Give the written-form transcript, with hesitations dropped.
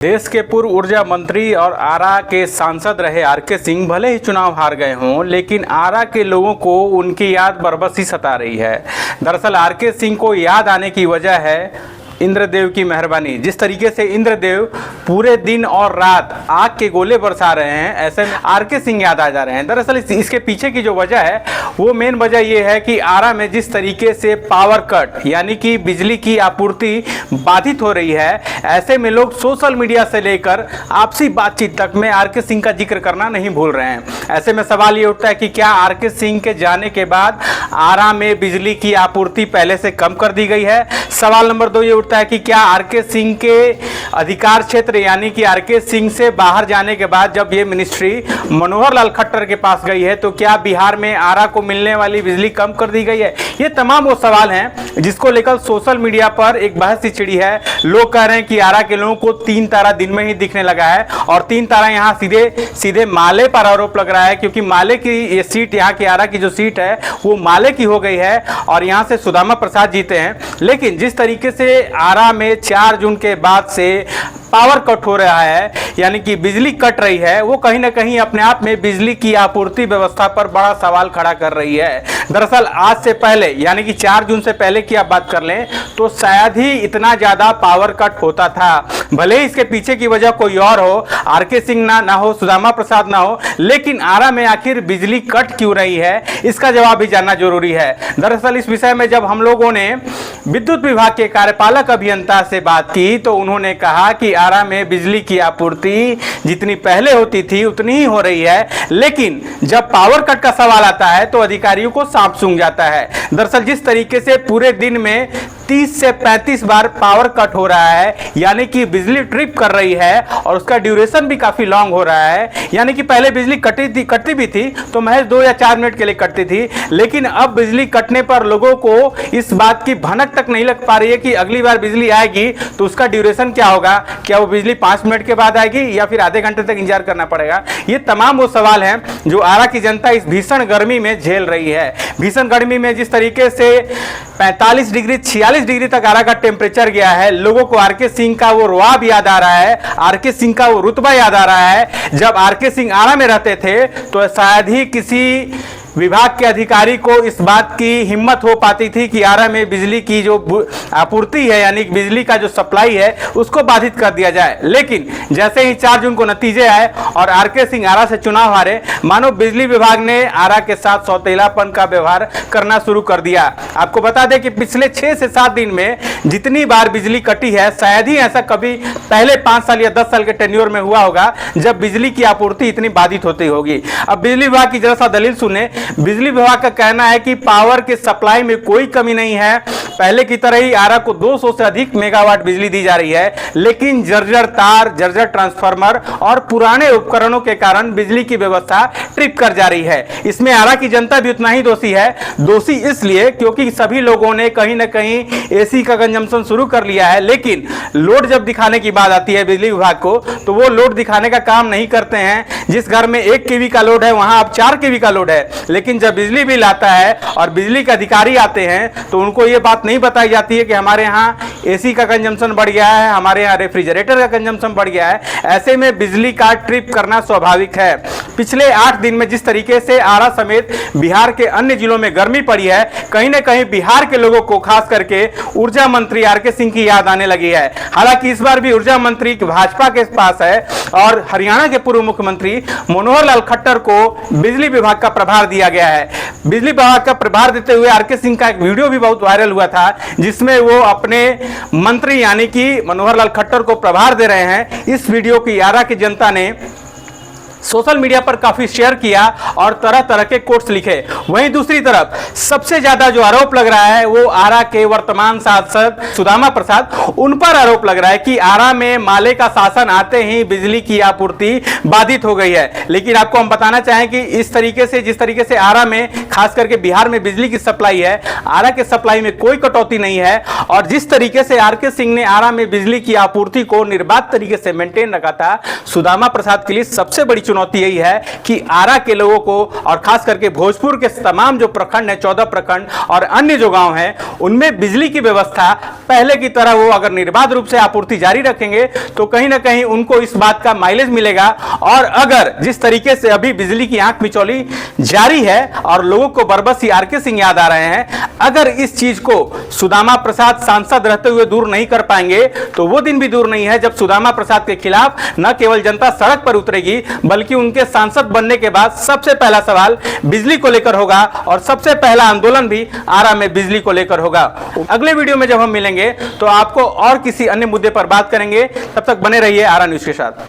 देश के पूर्व ऊर्जा मंत्री और आरा के सांसद रहे आरके सिंह भले ही चुनाव हार गए हों, लेकिन आरा के लोगों को उनकी याद बरबसी सता रही है। दरअसल आरके सिंह को याद आने की वजह है इंद्रदेव की मेहरबानी। जिस तरीके से इंद्रदेव पूरे दिन और रात आग के गोले बरसा रहे हैं, ऐसे में आरके सिंह याद आ जा रहे हैं। दरअसल इसके पीछे की जो वजह है वो मेन वजह ये है कि आरा में जिस तरीके से पावर कट यानी कि बिजली की आपूर्ति बाधित हो रही है, ऐसे में लोग सोशल मीडिया से लेकर आपसी बातचीत तक में आरके सिंह का जिक्र करना नहीं भूल रहे हैं। ऐसे में सवाल ये उठता है कि क्या आरके सिंह के जाने के बाद आरा में बिजली की आपूर्ति पहले से कम कर दी गई है। सवाल नंबर 2 ये है कि क्या आरके सिंह के अधिकार क्षेत्र यानी कि आरके सिंह से बाहर जाने के बाद जब ये मिनिस्ट्री मनोहर लाल खट्टर के पास गई है तो क्या बिहार में आरा को मिलने वाली बिजली कम कर दी गई है? ये तमाम वो सवाल हैं जिसको लेकर सोशल मीडिया पर एक बहस सी छिड़ी है। लोग कह रहे हैं कि आरा के लोगों को 3 तारा दिन में ही दिखने लगा है और 3 तारा यहाँ सीधे माले पर आरोप लग रहा है, क्योंकि माले की ये सीट, यहाँ की आरा की जो सीट है वो माले की हो गई है और यहाँ से सुदामा प्रसाद जीते हैं। लेकिन जिस तरीके से आरा में 4 जून के बाद से पावर कट हो रहा है यानी कि बिजली कट रही है, वो कहीं ना कहीं अपने आप में बिजली की आपूर्ति व्यवस्था पर बड़ा सवाल खड़ा कर रही है। दरअसल आज से पहले यानी कि 4 जून से पहले की आप बात कर लें तो शायद ही इतना ज्यादा पावर कट होता था। भले ही इसके पीछे की वजह कोई और हो, आरके सिंह ना हो, सुदामा प्रसाद ना हो, लेकिन आरा में आखिर बिजली कट क्यों रही है, इसका जवाब भी जानना जरूरी है। दरअसल इस विषय में जब हम लोगों ने विद्युत विभाग के कार्यपालक अभियंता से बात की तो उन्होंने कहा कि आरा में बिजली की आपूर्ति जितनी पहले होती थी उतनी ही हो रही है, लेकिन जब पावर कट का सवाल आता है तो अधिकारियों को सांप सूंघ जाता है। दरअसल जिस तरीके से पूरे दिन में 30 से 35 बार पावर कट हो रहा है यानी कि बिजली ट्रिप कर रही है और उसका ड्यूरेशन भी काफी लॉन्ग हो रहा है। यानी कि पहले बिजली कटती भी थी तो महज 2 या 4 मिनट के लिए कटती थी, लेकिन अब बिजली कटने पर लोगों को इस बात की भनक तक नहीं लग पा रही है कि अगली बार बिजली आएगी तो उसका ड्यूरेशन क्या होगा, क्या वो बिजली 5 मिनट के बाद आएगी या फिर आधे घंटे तक इंतजार करना पड़ेगा। ये तमाम वो सवाल हैं जो आरा की जनता इस भीषण गर्मी में झेल रही है। भीषण गर्मी में जिस तरीके से 45 डिग्री 46 डिग्री तक आरा का टेम्परेचर गया है, लोगों को आरके सिंह का वो रुआब याद आ रहा है, आरके सिंह का वो रुतबा याद आ रहा है। जब आरके सिंह आरा में रहते थे तो शायद ही किसी विभाग के अधिकारी को इस बात की हिम्मत हो पाती थी कि आरा में बिजली की जो आपूर्ति है यानी बिजली का जो सप्लाई है उसको बाधित कर दिया जाए। लेकिन जैसे ही 4 जून को नतीजे आए और आरके सिंह आरा से चुनाव हारे, मानो बिजली विभाग ने आरा के साथ सौतेलापन का व्यवहार करना शुरू कर दिया। आपको बता दें कि पिछले 6 से 7 दिन में जितनी बार बिजली कटी है शायद ही ऐसा कभी पहले 5 साल या 10 साल के टेन्योर में हुआ होगा जब बिजली की आपूर्ति इतनी बाधित होती होगी। अब बिजली विभाग की जरा सा दलील सुने। बिजली विभाग का कहना है कि पावर के सप्लाई में कोई कमी नहीं है, पहले की तरह ही आरा को 200 से अधिक मेगावाट बिजली दी जा रही है, लेकिन जर्जर तार, जर्जर ट्रांसफार्मर और पुराने उपकरणों के कारण बिजली की व्यवस्था ट्रिप कर जा रही है। इसमें आरा की जनता भी उतना ही दोषी है। दोषी इसलिए क्योंकि सभी लोगों ने कहीं ना कहीं एसी का कंजम्पशन शुरू कर लिया है, लेकिन लोड जब दिखाने की बात आती है बिजली विभाग को तो वो लोड दिखाने का काम नहीं करते हैं। जिस घर में 1 केवी का लोड है वहां अब 4 केवी का लोड है, लेकिन जब बिजली बिल आता है और बिजली के अधिकारी आते हैं तो उनको यह बात नहीं बताई जाती है कि हमारे यहाँ एसी का कंजम्पशन बढ़ गया है, हमारे यहाँ रेफ्रिजरेटर का कंजम्पशन बढ़ गया है। ऐसे में बिजली का ट्रिप करना स्वाभाविक है। पिछले 8 दिन में जिस तरीके से आरा समेत बिहार के अन्य जिलों में गर्मी पड़ी है, कहीं ना कहीं बिहार के लोगों को खास करके ऊर्जा मंत्री आरके सिंह की याद आने लगी है। हालांकि इस बार भी ऊर्जा मंत्री भाजपा के पास है और हरियाणा के पूर्व मुख्यमंत्री मनोहर लाल खट्टर को बिजली विभाग का प्रभार दिया गया है। बिजली विभाग का प्रभार देते हुए आरके सिंह का एक वीडियो भी बहुत वायरल हुआ था जिसमें वो अपने मंत्री यानी कि मनोहर लाल खट्टर को प्रभार दे रहे हैं। इस वीडियो की आरा की जनता ने सोशल मीडिया पर काफी शेयर किया और तरह तरह के कोट्स लिखे। वहीं दूसरी तरफ सबसे ज्यादा जो आरोप लग रहा है वो आरा के वर्तमान सांसद सुदामा प्रसाद, उन पर आरोप लग रहा है कि आरा में माले का शासन आते ही बिजली की आपूर्ति बाधित हो गई है। लेकिन आपको हम बताना चाहें कि इस तरीके से जिस तरीके से आरा में खास करके बिहार में बिजली की सप्लाई है, आरा के सप्लाई में कोई कटौती नहीं है और जिस तरीके से आरके सिंह ने आरा में बिजली की आपूर्ति को निर्बाध तरीके से मेंटेन रखा था, सुदामा प्रसाद के लिए सबसे बड़ी चुनौती यही है कि आरा के लोगों को और खास करके भोजपुर के तमाम जो प्रखंड है, 14 प्रखंड और अन्य जो गांव हैं, उनमें बिजली की व्यवस्था पहले की तरह वो अगर निर्बाध रूप से आपूर्ति जारी रखेंगे तो कहीं ना कहीं उनको इस बात का माइलेज मिलेगा। और अगर जिस तरीके से अभी बिजली की आंख मिचौली जारी है और लोगों को बरबस आरके सिंह याद आ रहे हैं, अगर इस चीज को सुदामा प्रसाद सांसद रहते हुए दूर नहीं कर पाएंगे तो वो दिन भी दूर नहीं है जब सुदामा प्रसाद के खिलाफ न केवल जनता सड़क पर उतरेगी बल्कि उनके सांसद बनने के बाद सबसे पहला सवाल बिजली को लेकर होगा और सबसे पहला आंदोलन भी आरा में बिजली को लेकर होगा। अगले वीडियो में जब हम मिलेंगे तो आपको और किसी अन्य मुद्दे पर बात करेंगे। तब तक बने रहिए आरा न्यूज के साथ।